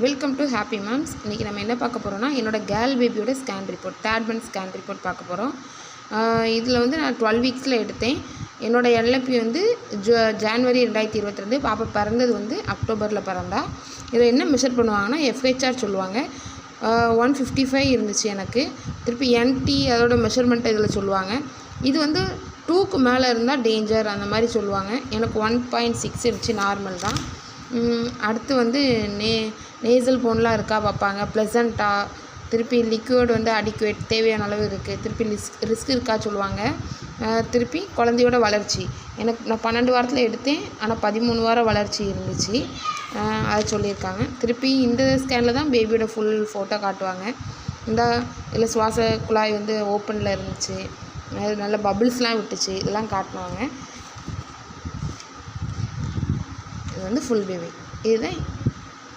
Welcome to happy mams. இன்றைக்கி நம்ம என்ன பார்க்க போகிறோம்னா என்னோட கேர்ள் பேபியோட scan report, third month scan report பார்க்க போகிறோம். இதில் வந்து நான் 12 வீக்ஸில் எடுத்தேன். என்னோடய எல்எப்பி வந்து ஜான்வரி 2022, பாப்பா பிறந்தது வந்து அக்டோபரில் பிறந்தா. இதில் என்ன மெஷர் பண்ணுவாங்கன்னா எஃப்ஹெச்ஆர் சொல்லுவாங்க. 155 இருந்துச்சு எனக்கு. திருப்பி என்டி அதோட மெஷர்மெண்ட் இதில் சொல்லுவாங்க. இது வந்து 2க்கு மேலே இருந்தால் டேஞ்சர் அந்த மாதிரி சொல்லுவாங்க. எனக்கு 1.6 இருந்துச்சு, நார்மல் தான். அடுத்து வந்து நேசல் போன்லாம் இருக்கா பார்ப்பாங்க, ப்ளசண்ட்டாக. திருப்பி லிக்விட் வந்து அடிக்குவேட் தேவையான அளவு இருக்குது. திருப்பி ரிஸ்க் இருக்கா சொல்லுவாங்க. திருப்பி குழந்தையோட வளர்ச்சி நான் 12 வாரத்தில் எடுத்தேன், ஆனால் 13 வாரம் வளர்ச்சி இருந்துச்சு, அதை சொல்லியிருக்காங்க. திருப்பி இந்த ஸ்கேனில் தான் பேபியோட ஃபுல் ஃபோட்டோ காட்டுவாங்க. இதில் சுவாச குழாய் வந்து ஓப்பனில் இருந்துச்சு, அது நல்ல பபிள்ஸ்லாம் விட்டுச்சு, இதெல்லாம் காட்டுவாங்க. இது வந்து ஃபுல் பேபி. இதுதான்